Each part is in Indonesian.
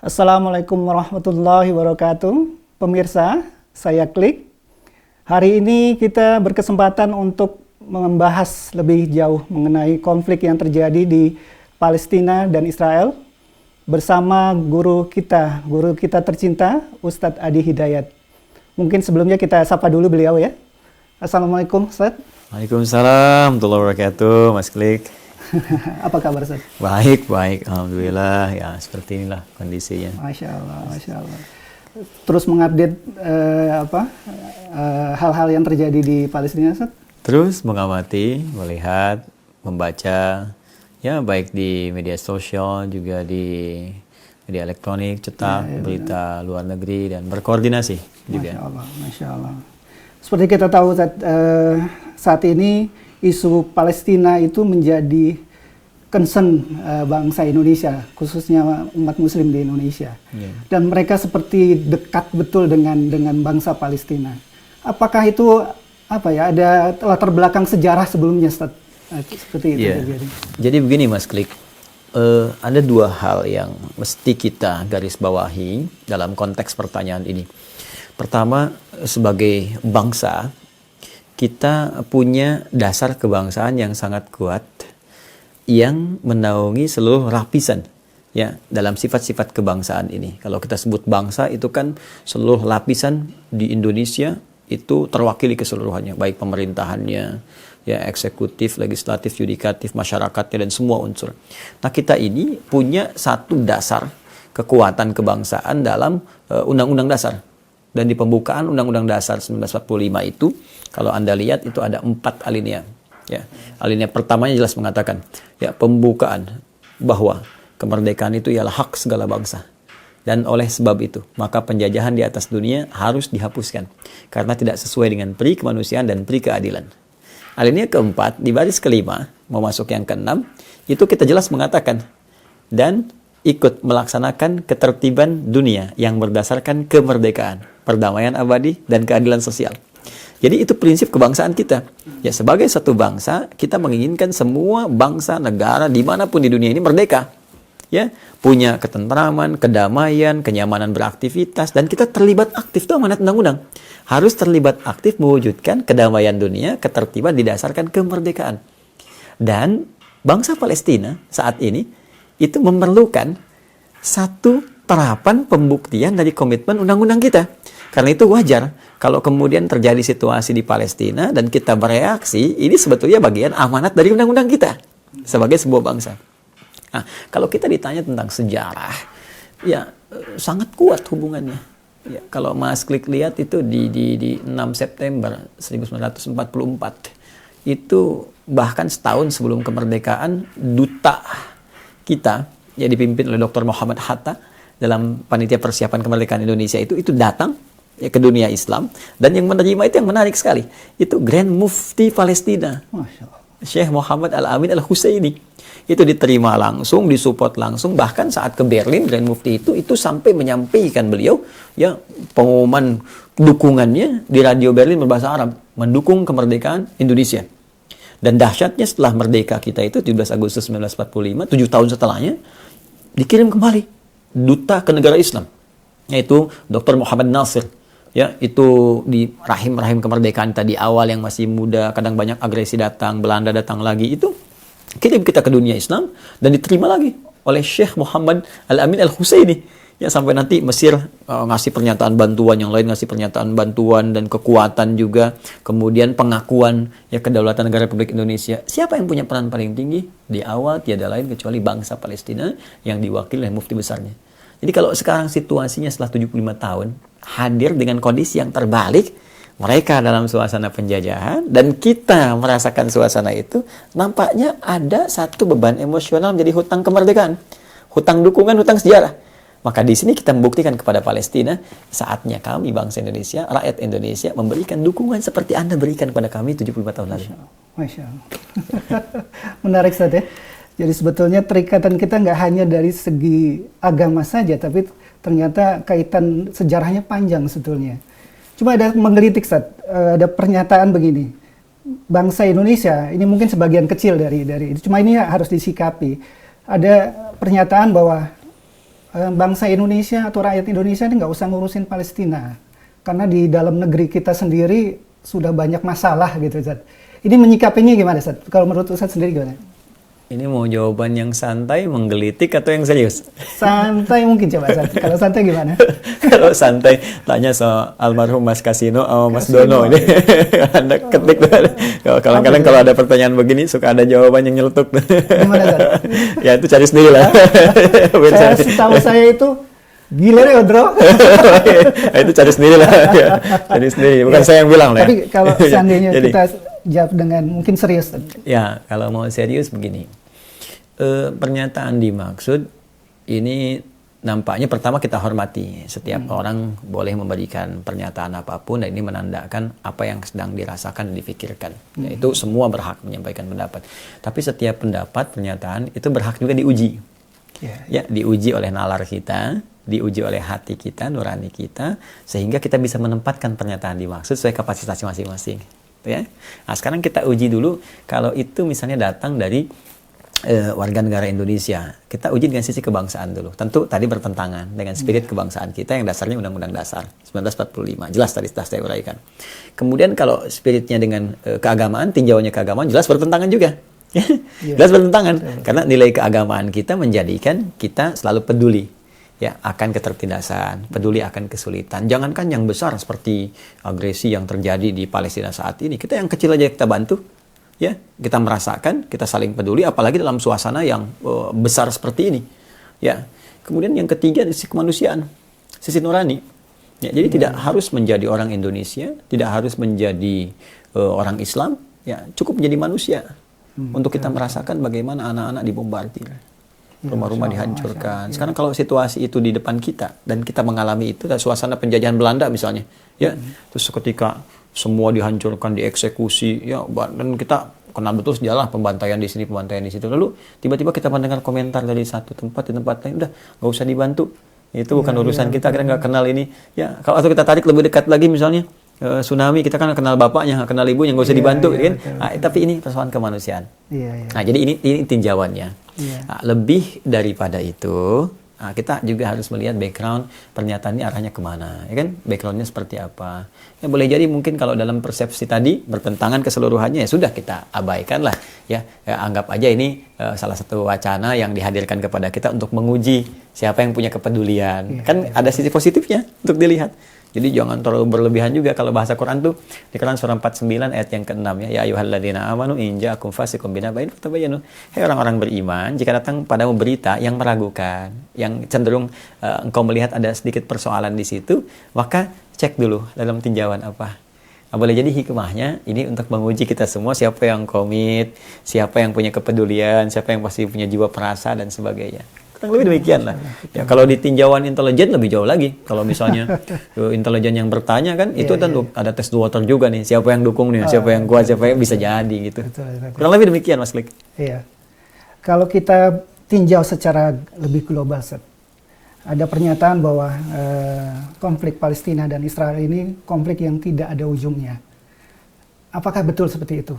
Assalamualaikum warahmatullahi wabarakatuh. Pemirsa, saya Klik. Hari ini kita berkesempatan untuk membahas lebih jauh mengenai konflik yang terjadi di Palestina dan Israel bersama guru kita tercinta, Ustadz Adi Hidayat. Mungkin sebelumnya kita sapa dulu beliau ya. Assalamualaikum Ustadz. Waalaikumsalam warahmatullahi wabarakatuh, Mas Klik. Apa kabar Ustadz? Baik, alhamdulillah. Ya, seperti inilah kondisinya. Masya Allah. Terus mengupdate hal-hal yang terjadi di Palestina, Ustadz? Terus mengamati, melihat, membaca, ya baik di media sosial juga di media elektronik, cetak, berita luar negeri dan berkoordinasi juga. Masya Allah. Seperti kita tahu saat ini isu Palestina itu menjadi concern bangsa Indonesia, khususnya umat Muslim di Indonesia. Dan mereka seperti dekat betul dengan bangsa Palestina. Apakah itu ada latar belakang sejarah sebelumnya, Ustaz? Seperti itu terjadi. Jadi begini, Mas Klik, ada dua hal yang mesti kita garis bawahi dalam konteks pertanyaan ini. Pertama, sebagai bangsa, kita punya dasar kebangsaan yang sangat kuat yang menaungi seluruh lapisan ya dalam sifat-sifat kebangsaan ini. Kalau kita sebut bangsa itu kan seluruh lapisan di Indonesia itu terwakili keseluruhannya, baik pemerintahannya, ya eksekutif, legislatif, yudikatif, masyarakatnya dan semua unsur. Nah, kita ini punya satu dasar kekuatan kebangsaan dalam Undang-Undang Dasar. Dan di pembukaan Undang-Undang Dasar 1945 itu, kalau Anda lihat itu ada 4 alinea. Ya, alinea pertamanya jelas mengatakan, ya pembukaan bahwa kemerdekaan itu ialah hak segala bangsa. Dan oleh sebab itu, maka penjajahan di atas dunia harus dihapuskan. Karena tidak sesuai dengan pri kemanusiaan dan pri keadilan. Alinea keempat, di baris kelima, mau masuk yang keenam, itu kita jelas mengatakan, dan ikut melaksanakan ketertiban dunia yang berdasarkan kemerdekaan, perdamaian abadi, dan keadilan sosial. Jadi itu prinsip kebangsaan kita. Ya, sebagai satu bangsa, kita menginginkan semua bangsa, negara, dimanapun di dunia ini merdeka. Ya, punya ketentraman, kedamaian, kenyamanan beraktivitas, dan kita terlibat aktif, itu amanat undang-undang. Harus terlibat aktif mewujudkan kedamaian dunia, ketertiban didasarkan kemerdekaan. Dan bangsa Palestina saat ini itu memerlukan satu terapan pembuktian dari komitmen undang-undang kita. Karena itu wajar kalau kemudian terjadi situasi di Palestina dan kita bereaksi, ini sebetulnya bagian amanat dari undang-undang kita sebagai sebuah bangsa. Nah, kalau kita ditanya tentang sejarah, ya sangat kuat hubungannya. Ya, kalau Mas Klik lihat itu di 6 September 1944, itu bahkan setahun sebelum kemerdekaan, duta kita yang dipimpin oleh Dr. Muhammad Hatta dalam panitia persiapan kemerdekaan Indonesia itu datang ya, ke dunia Islam, dan yang menerima itu yang menarik sekali, itu Grand Mufti Palestina, Syekh Muhammad Al-Amin Al-Husaini. Itu diterima langsung, disupport langsung, bahkan saat ke Berlin Grand Mufti itu sampai menyampaikan beliau ya pengumuman dukungannya di radio Berlin berbahasa Arab mendukung kemerdekaan Indonesia. Dan dahsyatnya setelah merdeka kita itu 17 Agustus 1945, 7 tahun setelahnya, dikirim kembali duta ke negara Islam, yaitu Dr. Muhammad Nasir. Ya, itu di rahim-rahim kemerdekaan tadi awal yang masih muda, kadang banyak agresi datang, Belanda datang lagi, itu kirim kita ke dunia Islam dan diterima lagi oleh Syekh Muhammad Al-Amin Al-Husaini. Ya, sampai nanti Mesir ngasih pernyataan bantuan, yang lain ngasih pernyataan bantuan dan kekuatan juga. Kemudian pengakuan ya kedaulatan negara Republik Indonesia. Siapa yang punya peran paling tinggi? Di awal tiada lain kecuali bangsa Palestina yang diwakili oleh mufti besarnya. Jadi kalau sekarang situasinya setelah 75 tahun, hadir dengan kondisi yang terbalik, mereka dalam suasana penjajahan dan kita merasakan suasana itu, nampaknya ada satu beban emosional menjadi hutang kemerdekaan. Hutang dukungan, hutang sejarah. Maka di sini kita membuktikan kepada Palestina, saatnya kami bangsa Indonesia, rakyat Indonesia memberikan dukungan seperti Anda berikan kepada kami 75 tahun lalu. Masya Allah. Menarik Ustaz ya. Jadi sebetulnya terikatan kita nggak hanya dari segi agama saja, tapi ternyata kaitan sejarahnya panjang sebetulnya. Cuma ada menggelitik Ustaz, ada pernyataan begini. Bangsa Indonesia, ini mungkin sebagian kecil dari itu, cuma ini harus disikapi. Ada pernyataan bahwa bangsa Indonesia atau rakyat Indonesia ini nggak usah ngurusin Palestina. Karena di dalam negeri kita sendiri sudah banyak masalah gitu, Ustaz. Ini menyikapinya gimana, Ustaz? Kalau menurut Ustaz sendiri gimana? Ini mau jawaban yang santai, menggelitik, atau yang serius? Santai mungkin coba, Ustaz. Kalau santai gimana? Kalau santai, tanya soal almarhum Mas Kasino sama Mas Dono ini. Anda ketik. Kadang-kadang kalau ada pertanyaan begini, suka ada jawaban yang nyeletuk. Gimana, Ustaz? Ya itu cari sendiri lah. Setahu saya itu gila ya, Bro. Itu cari sendiri lah. Cari sendiri, bukan saya yang bilang lah. Tapi kalau seandainya kita jawab dengan mungkin serius. Ya, kalau mau serius begini. Pernyataan dimaksud ini nampaknya pertama kita hormati setiap orang boleh memberikan pernyataan apapun, dan ini menandakan apa yang sedang dirasakan dan dipikirkan. Yaitu semua berhak menyampaikan pendapat. Tapi setiap pendapat, pernyataan itu berhak juga diuji. Ya, diuji oleh nalar kita, diuji oleh hati kita, nurani kita, sehingga kita bisa menempatkan pernyataan dimaksud sesuai kapasitas masing-masing. Ya. Nah, sekarang kita uji dulu kalau itu misalnya datang dari warga negara Indonesia. Kita uji dengan sisi kebangsaan dulu. Tentu tadi bertentangan dengan spirit kebangsaan kita yang dasarnya Undang-Undang Dasar 1945. Jelas tadi saya uraikan. Kemudian kalau spiritnya dengan keagamaan, tinjauannya keagamaan, jelas bertentangan juga. Jelas bertentangan. Karena nilai keagamaan kita menjadikan kita selalu peduli ya akan ketertindasan, peduli akan kesulitan. Jangankan yang besar seperti agresi yang terjadi di Palestina saat ini, kita yang kecil aja kita bantu. Ya, kita merasakan, kita saling peduli, apalagi dalam suasana yang besar seperti ini. Ya, kemudian yang ketiga sisi kemanusiaan, sisi nurani. Ya, jadi tidak harus menjadi orang Indonesia, tidak harus menjadi orang Islam. Ya, cukup menjadi manusia untuk kita merasakan bagaimana anak-anak dibombardir, rumah-rumah dihancurkan. Sekarang kalau situasi itu di depan kita dan kita mengalami itu, suasana penjajahan Belanda misalnya, ya, terus ketika semua dihancurkan, dieksekusi, ya, dan kita kenal betul sejarah pembantaian di sini, pembantaian di situ. Lalu tiba-tiba kita mendengar komentar dari satu tempat di tempat lain, udah nggak usah dibantu, itu bukan urusan kita nggak kenal ini. Ya, kalau kita tarik lebih dekat lagi misalnya tsunami, kita kan kenal bapaknya, kenal ibunya, nggak usah dibantu, kan? Nah, tapi ini persoalan kemanusiaan. Nah, jadi ini tinjauannya. Nah, lebih daripada itu, nah, kita juga harus melihat background pernyataan ini arahnya kemana, ya kan? Backgroundnya seperti apa? Ya, boleh jadi mungkin kalau dalam persepsi tadi bertentangan keseluruhannya, ya sudah kita abaikan lah, ya anggap aja ini salah satu wacana yang dihadirkan kepada kita untuk menguji siapa yang punya kepedulian. Kan ada sisi positifnya untuk dilihat. Jadi jangan terlalu berlebihan juga. Kalau bahasa Quran tuh di Quran surah 49 ayat yang ke-6 ya. Ya ayyuhalladzina amanu in ja'akum fasiqun binaba'in fatabayyanu. Hai orang-orang beriman, jika datang padamu berita yang meragukan, yang cenderung engkau melihat ada sedikit persoalan di situ, maka cek dulu dalam tinjauan apa. Nah, boleh jadi hikmahnya ini untuk menguji kita semua, siapa yang komit, siapa yang punya kepedulian, siapa yang pasti punya jiwa perasa dan sebagainya. Kurang lebih demikian lah. Ya, kalau di tinjauan intelijen lebih jauh lagi. Kalau misalnya intelijen yang bertanya kan, itu tentu ada tes water juga nih. Siapa yang dukung nih, siapa yang kuat, siapa yang bisa jadi gitu. Betul. Kurang lebih demikian, Mas Klik. Iya. Kalau kita tinjau secara lebih global, Seth, ada pernyataan bahwa konflik Palestina dan Israel ini konflik yang tidak ada ujungnya. Apakah betul seperti itu?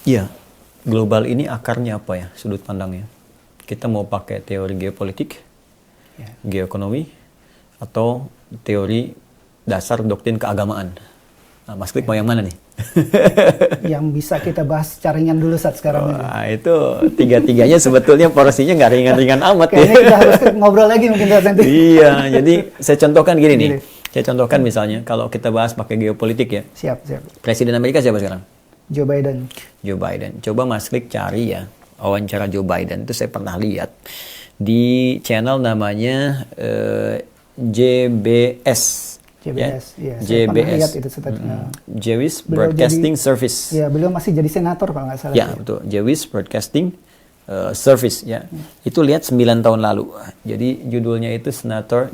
Iya. Global ini akarnya apa ya, sudut pandangnya? Kita mau pakai teori geopolitik, geoekonomi, atau teori dasar doktrin keagamaan. Nah, Mas Klik mau yang mana nih? Yang bisa kita bahas secara ringan dulu saat sekarang ini. Itu tiga-tiganya sebetulnya porsinya nggak ringan-ringan amat ya. Kayaknya kita harus ngobrol lagi mungkin nanti. Iya, jadi saya contohkan gini nih. Saya contohkan misalnya kalau kita bahas pakai geopolitik ya. Siap. Presiden Amerika siapa sekarang? Joe Biden. Coba Mas Klik cari ya. Wawancara Joe Biden itu saya pernah lihat di channel namanya JBS. Iya. JBS. Itu Jewish Broadcasting Service. Ya, beliau masih jadi senator kalau nggak salah. Ya, betul. Jewish Broadcasting Service ya. Itu lihat 9 tahun lalu. Jadi judulnya itu Senator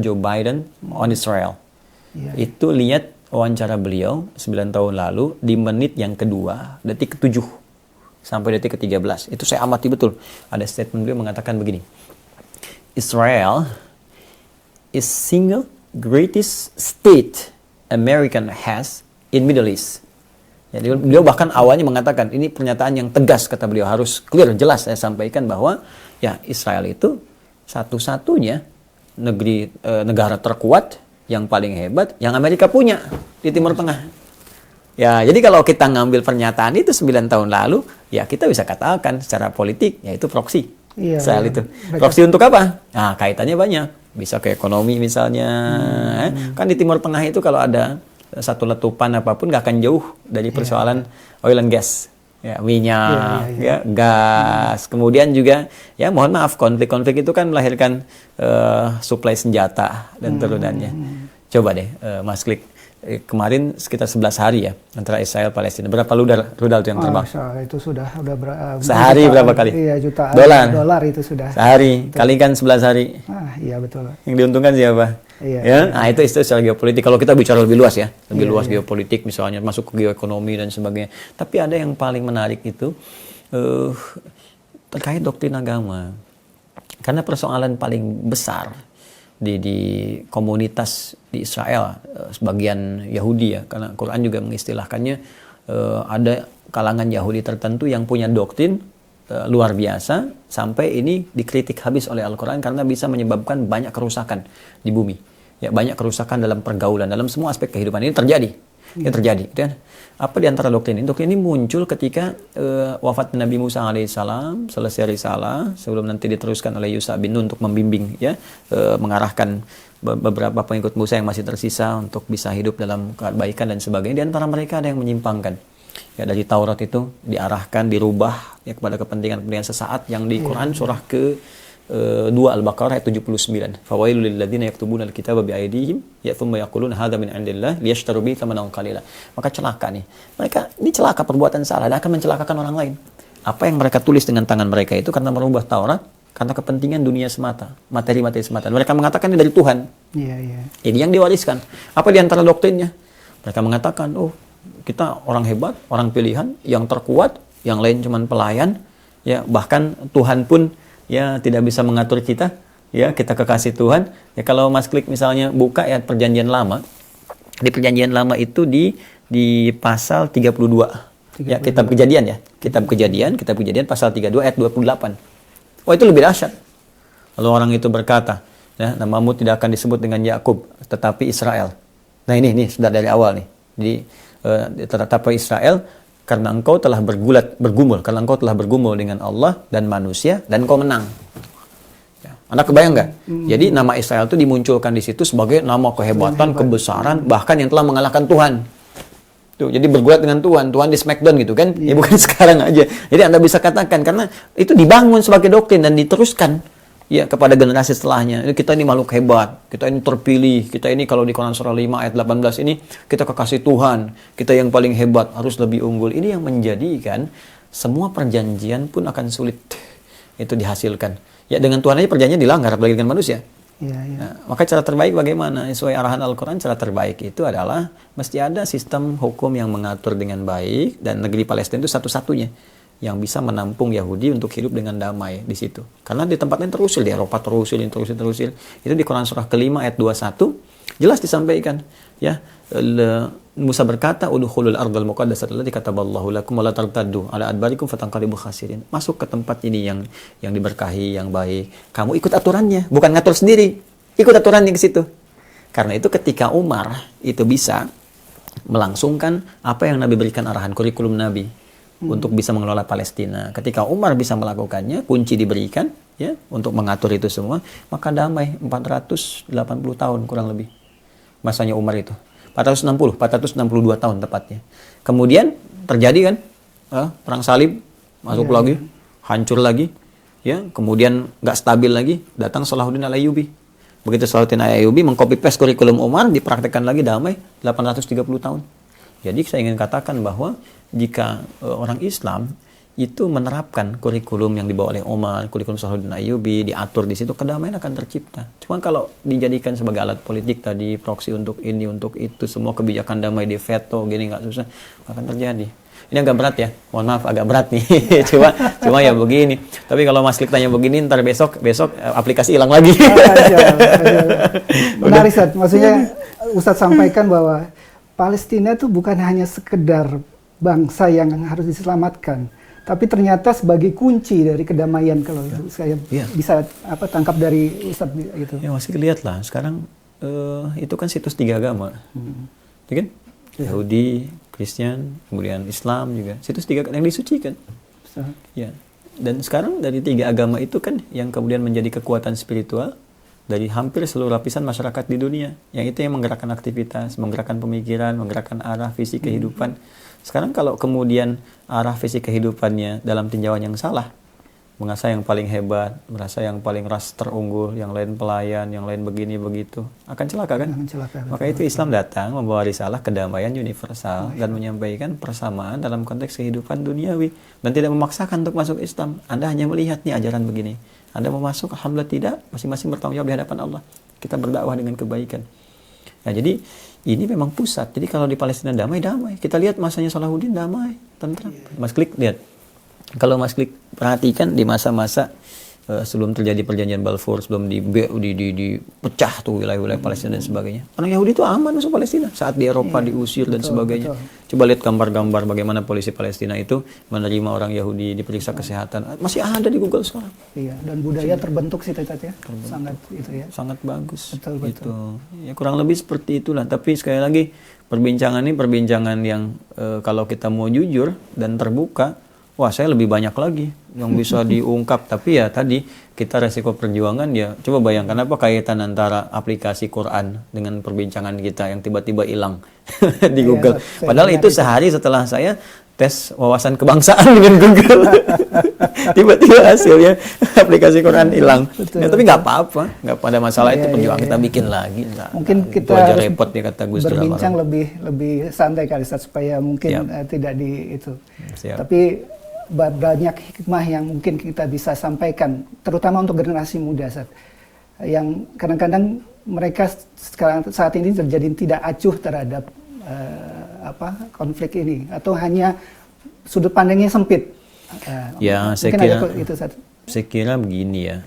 Joe Biden on Israel. Ya. Itu lihat wawancara beliau 9 tahun lalu di menit yang kedua, detik ke-7. Sampai detik ke-13. Itu saya amati betul. Ada statement beliau mengatakan begini. Israel is single greatest state American has in Middle East. Jadi beliau bahkan awalnya mengatakan, ini pernyataan yang tegas kata beliau, harus clear, jelas saya sampaikan bahwa ya Israel itu satu-satunya negara terkuat yang paling hebat yang Amerika punya di Timur Tengah. Ya, jadi kalau kita ngambil pernyataan itu 9 tahun lalu, ya kita bisa katakan secara politik, yaitu proksi. Iya, Soal itu. Proksi untuk apa? Nah, kaitannya banyak. Bisa ke ekonomi misalnya. Kan di Timur Tengah itu kalau ada satu letupan apapun nggak akan jauh dari persoalan oil and gas. Ya, minyak, ya, gas. Kemudian juga, ya mohon maaf, konflik-konflik itu kan melahirkan suplai senjata dan turunannya. Coba deh, Mas Klik. Kemarin sekitar 11 hari ya antara Israel Palestina. Berapa rudal itu yang terbang? Itu sudah sehari jutaan, berapa kali? Iya, jutaan dolar itu sudah. Sehari, kalikan 11 hari. Iya betul. Yang diuntungkan siapa? Iya, ya, nah itu secara geopolitik. Kalau kita bicara lebih luas ya, lebih luas geopolitik misalnya masuk ke geoekonomi dan sebagainya. Tapi ada yang paling menarik itu terkait doktrin agama. Karena persoalan paling besar di komunitas di Israel, sebagian Yahudi ya, karena Quran juga mengistilahkannya ada kalangan Yahudi tertentu yang punya doktrin luar biasa sampai ini dikritik habis oleh Al-Quran karena bisa menyebabkan banyak kerusakan di bumi. Ya, banyak kerusakan dalam pergaulan, dalam semua aspek kehidupan ini terjadi. Ini terjadi. Dan apa di antara doktrin ini? Doktrin ini muncul ketika wafat Nabi Musa alaihissalam, selesai risalah, sebelum nanti diteruskan oleh Yusha bin Nun untuk membimbing, ya, mengarahkan beberapa pengikut Musa yang masih tersisa untuk bisa hidup dalam kebaikan dan sebagainya. Di antara mereka ada yang menyimpangkan. Ya, dari Taurat itu diarahkan, dirubah ya kepada kepentingan-kepentingan sesaat yang di Quran surah ke 2 Al-Baqarah ayat 79. Fawailul lil ladzina yaktubuna al-kitaba bi aydihim ya thumma yaquluna hadza min 'indillah liyashtaru bihi thamanan qalila. Maka celaka nih. Mereka ini celaka perbuatan salah dan akan mencelakakan orang lain. Apa yang mereka tulis dengan tangan mereka itu karena merubah Taurat karena kepentingan dunia semata, materi-materi semata. Mereka mengatakan ini dari Tuhan. Iya, iya. Ini yang diwariskan. Apa di antara doktrinnya? Mereka mengatakan, "Oh, kita orang hebat, orang pilihan, yang terkuat, yang lain cuman pelayan, ya bahkan Tuhan pun ya tidak bisa mengatur kita, ya kita kekasih Tuhan." Ya kalau Mas Klik misalnya buka ya Perjanjian Lama, di Perjanjian Lama itu di pasal 32. Ya, kitab Kejadian ya. Kitab Kejadian pasal 32 ayat 28. Oh, itu lebih dahsyat. Lalu orang itu berkata, ya, namamu tidak akan disebut dengan Yakub, tetapi Israel. Nah, ini sudah dari awal nih. Jadi tetapi Israel karena engkau telah karena engkau telah bergumul dengan Allah dan manusia dan engkau menang. Ya, Anda kebayang nggak? Jadi nama Israel itu dimunculkan di situ sebagai nama kehebatan, kebesaran, bahkan yang telah mengalahkan Tuhan. Tuh, jadi bergulat dengan Tuhan di Smackdown gitu kan? Ya bukan sekarang aja. Jadi Anda bisa katakan karena itu dibangun sebagai doktrin dan diteruskan ya kepada generasi setelahnya. Kita ini makhluk hebat, kita ini terpilih, kita ini kalau di Quran surah 5 ayat 18 ini kita kekasih Tuhan, kita yang paling hebat, harus lebih unggul. Ini yang menjadikan semua perjanjian pun akan sulit itu dihasilkan. Ya dengan Tuhan aja perjanjian dilanggar, apalagi dengan manusia. Ya, ya. Nah, maka cara terbaik bagaimana? Sesuai arahan Al-Quran, cara terbaik itu adalah mesti ada sistem hukum yang mengatur dengan baik, dan negeri Palestina itu satu-satunya yang bisa menampung Yahudi untuk hidup dengan damai di situ. Karena di tempat lain terusil, di Eropa terusil. Itu di Quran surah ke-5 ayat 21 jelas disampaikan, ya. Musa berkata, "Udkhulul ardal muqaddasata allati kataballahu lakum wa la tartaddu ala adbarikum fatanqalibu khasirin." Masuk ke tempat ini yang diberkahi, yang baik. Kamu ikut aturannya, bukan ngatur sendiri. Ikut aturannya ke situ. Karena itu ketika Umar itu bisa melangsungkan apa yang Nabi berikan arahan, kurikulum Nabi untuk bisa mengelola Palestina. Ketika Umar bisa melakukannya, kunci diberikan ya untuk mengatur itu semua, maka damai 480 tahun kurang lebih. Masanya Umar itu. 462 tahun tepatnya. Kemudian terjadi kan perang salib, masuk lagi, hancur lagi, ya. Kemudian nggak stabil lagi, datang Salahuddin Al-Ayyubi. Begitu Salahuddin Al-Ayyubi mengcopy paste kurikulum Umar, dipraktekkan lagi damai 830 tahun. Jadi saya ingin katakan bahwa jika orang Islam itu menerapkan kurikulum yang dibawa oleh Umar, kurikulum Salahuddin Ayyubi, diatur di situ, kedamaian akan tercipta. Cuma kalau dijadikan sebagai alat politik tadi, proksi untuk ini, untuk itu, semua kebijakan damai di veto, gini nggak susah, akan terjadi. Ini agak berat ya, mohon maaf agak berat nih. cuma ya begini. Tapi kalau Mas Klik tanya begini, ntar besok aplikasi hilang lagi. Menarik, Ustaz. Maksudnya Ustaz sampaikan bahwa Palestina itu bukan hanya sekedar bangsa yang harus diselamatkan, Tapi ternyata sebagai kunci dari kedamaian kalau saya bisa tangkap dari Ustadz gitu. Ya masih lihat lah sekarang itu kan situs 3 agama, ya kan? Yahudi, Kristen, kemudian Islam juga situs 3 yang disucikan. Ya. Dan sekarang dari 3 agama itu kan yang kemudian menjadi kekuatan spiritual dari hampir seluruh lapisan masyarakat di dunia. Yang itu yang menggerakkan aktivitas, menggerakkan pemikiran, menggerakkan arah visi kehidupan. Sekarang kalau kemudian arah visi kehidupannya dalam tinjauan yang salah, merasa yang paling hebat, merasa yang paling ras terunggul, yang lain pelayan, yang lain begini begitu, akan celaka kan? Akan celaka, maka itu Islam datang membawa risalah kedamaian universal dan menyampaikan persamaan dalam konteks kehidupan duniawi dan tidak memaksakan untuk masuk Islam. Anda hanya melihat nih ajaran begini. Anda mau masuk, alhamdulillah tidak, masing-masing bertanggung jawab di hadapan Allah. Kita berdakwah dengan kebaikan. Nah, jadi ini memang pusat. Jadi kalau di Palestina damai. Kita lihat masanya Salahuddin damai, tentram. Mas Klik lihat. Kalau Mas Klik perhatikan di masa-masa sebelum terjadi perjanjian Balfour, sebelum dipecah tuh wilayah-wilayah Palestina dan sebagainya. Orang Yahudi itu aman masuk Palestina saat di Eropa diusir dan sebagainya. Coba lihat gambar-gambar bagaimana polisi Palestina itu menerima orang Yahudi, diperiksa kesehatan. Masih ada di Google sekarang. Iya, dan budaya terbentuk sih ya. Sangat itu ya. Sangat bagus. Betul. Gitu. Ya kurang lebih seperti itulah. Tapi sekali lagi perbincangan ini perbincangan yang kalau kita mau jujur dan terbuka, wah saya lebih banyak lagi yang bisa diungkap. Tapi ya tadi kita resiko perjuangan ya. Coba bayangkan apa kaitan antara aplikasi Quran dengan perbincangan kita yang tiba-tiba hilang di Google. Padahal itu sehari setelah saya tes wawasan kebangsaan dengan Google. Tiba-tiba hasilnya aplikasi Quran hilang. Ya, tapi nggak apa-apa, nggak pada masalah itu perjuangan kita bikin lagi. Mungkin kita harus repot ya kata Gus berbincang lebih santai kali Ustaz, supaya mungkin tidak di itu. Siap. Tapi banyak hikmah yang mungkin kita bisa sampaikan, terutama untuk generasi muda, Ustaz, yang kadang-kadang mereka saat ini terjadi tidak acuh terhadap konflik ini, atau hanya sudut pandangnya sempit. Ya, saya kira begini ya,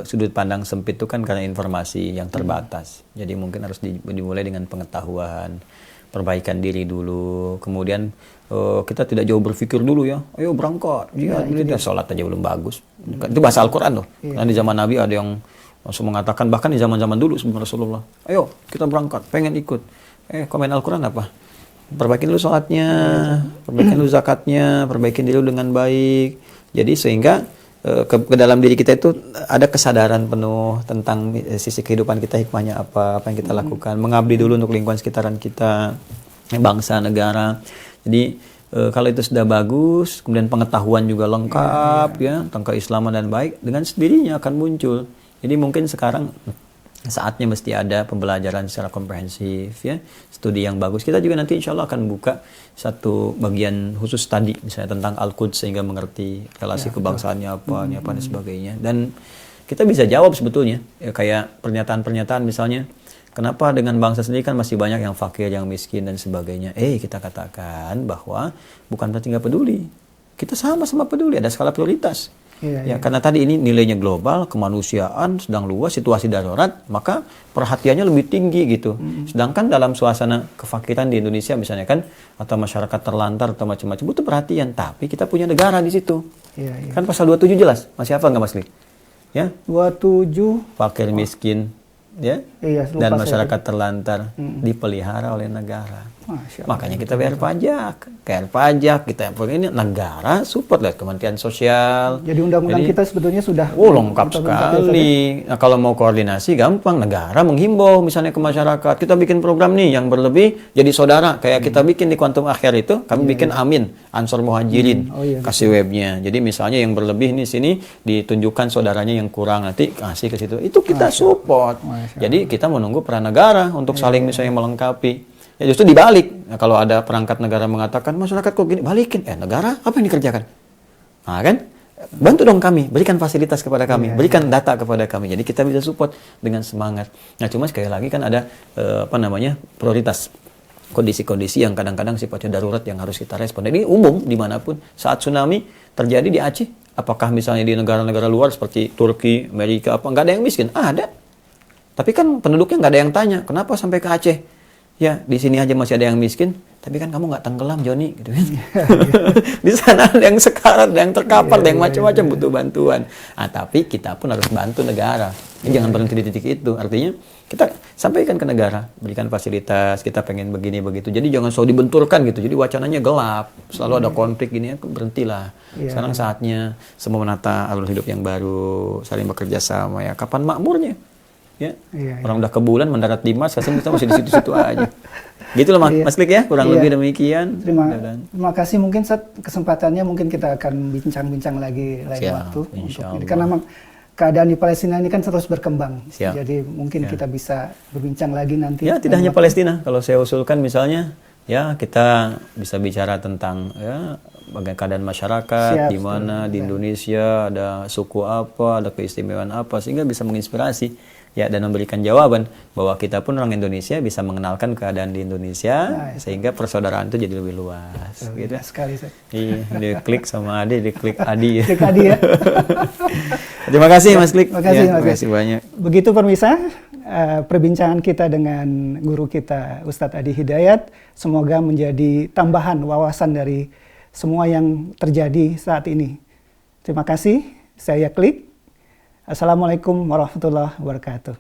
sudut pandang sempit itu kan karena informasi yang terbatas. Jadi mungkin harus dimulai dengan pengetahuan, perbaikan diri dulu, kemudian kita tidak jauh berpikir dulu ya, ayo berangkat, jihad, sholat aja belum bagus. Itu bahasa Al-Quran loh. Karena di zaman Nabi ada yang langsung mengatakan, bahkan di zaman-zaman dulu sebelum Rasulullah, ayo kita berangkat, pengen ikut. Komen Al-Quran apa? Perbaikin dulu sholatnya, perbaikin dulu zakatnya, perbaikin dulu dengan baik. Jadi sehingga ke dalam diri kita itu ada kesadaran penuh tentang sisi kehidupan kita, hikmahnya apa yang kita lakukan, mengabdi dulu untuk lingkungan sekitaran kita, bangsa, negara. Jadi kalau itu sudah bagus, kemudian pengetahuan juga lengkap ya tentang keislaman dan baik, dengan sendirinya akan muncul. Jadi mungkin sekarang saatnya mesti ada pembelajaran secara komprehensif ya, studi yang bagus. Kita juga nanti insya Allah akan buka satu bagian khusus tadi misalnya tentang Al-Quds sehingga mengerti relasi kebangsaannya apa dan sebagainya. Dan kita bisa jawab sebetulnya ya, kayak pernyataan-pernyataan misalnya, kenapa dengan bangsa sendiri kan masih banyak yang fakir, yang miskin dan sebagainya. Kita katakan bahwa bukan berarti nggak peduli. Kita sama-sama peduli, ada skala prioritas. Karena tadi ini nilainya global, kemanusiaan sedang luas, situasi darurat, maka perhatiannya lebih tinggi gitu. Sedangkan dalam suasana kefakiran di Indonesia misalnya kan, atau masyarakat terlantar atau macam-macam, butuh perhatian. Tapi kita punya negara di situ. Kan pasal 27 jelas. Masih hafal nggak Mas Lik? Ya? 27. Fakir miskin, ya, dan masyarakat terlantar dipelihara oleh negara. Makanya kita bayar pajak, kita ini negara support lihat Kementerian Sosial. Jadi undang-undang kita sebetulnya sudah lengkap sekali. Nah, kalau mau koordinasi gampang, negara menghimbau misalnya ke masyarakat, kita bikin program nih yang berlebih jadi saudara, kayak kita bikin di Kuantum Akhir itu, kami bikin Amin Ansor Muhajirin, kasih webnya. Jadi misalnya yang berlebih nih sini ditunjukkan saudaranya yang kurang, nanti kasih ke situ. Itu kita support. Jadi kita menunggu peran negara untuk saling misalnya melengkapi. Ya justru dibalik. Nah, kalau ada perangkat negara mengatakan masyarakat kok gini, balikin. Negara apa yang dikerjakan? Nah kan, bantu dong kami, berikan fasilitas kepada kami, berikan data kepada kami. Jadi kita bisa support dengan semangat. Nah cuma sekali lagi kan ada prioritas, kondisi-kondisi yang kadang-kadang sifatnya darurat yang harus kita respon. Jadi umum dimanapun saat tsunami terjadi di Aceh, apakah misalnya di negara-negara luar seperti Turki, Amerika, nggak ada yang miskin? Ada. Tapi kan penduduknya nggak ada yang tanya, kenapa sampai ke Aceh? Ya, di sini aja masih ada yang miskin, tapi kan kamu nggak tenggelam, Joni, gitu kan. Di sana ada yang sekarat, ada yang terkapar, ada yang macam-macam butuh bantuan. Ah, tapi kita pun harus bantu negara. Jangan berhenti di titik itu. Artinya kita sampaikan ke negara, berikan fasilitas, kita pengen begini begitu. Jadi jangan selalu dibenturkan gitu. Jadi wacananya gelap, selalu ada konflik gini, berhentilah. Sekarang saatnya semua menata alur hidup yang baru, saling bekerja sama ya. Kapan makmurnya? Ya, orang udah ke bulan mendarat di Mars, kita masih di situ-situ aja. Gitu loh Mas Klik ya, kurang lebih demikian. Terima kasih, mungkin kesempatannya mungkin kita akan bincang-bincang lagi lain waktu untuk ini. Karena memang keadaan di Palestina ini kan terus berkembang. Jadi mungkin kita bisa berbincang lagi nanti. Ya, tidak hanya Palestina. Kalau saya usulkan misalnya, ya kita bisa bicara tentang ya bagaimana keadaan masyarakat di mana di Indonesia, ada suku apa, ada keistimewaan apa, sehingga bisa menginspirasi. Ya, dan memberikan jawaban bahwa kita pun orang Indonesia bisa mengenalkan keadaan di Indonesia sehingga persaudaraan itu jadi lebih luas. Gitu sekali. Iya, di-klik sama Adi, di-klik Adi. Klik Adi ya. Terima kasih Mas Klik. Terima kasih banyak. Begitu pemirsa, perbincangan kita dengan guru kita Ustadz Adi Hidayat, semoga menjadi tambahan wawasan dari semua yang terjadi saat ini. Terima kasih, saya Klik. Assalamualaikum warahmatullahi wabarakatuh.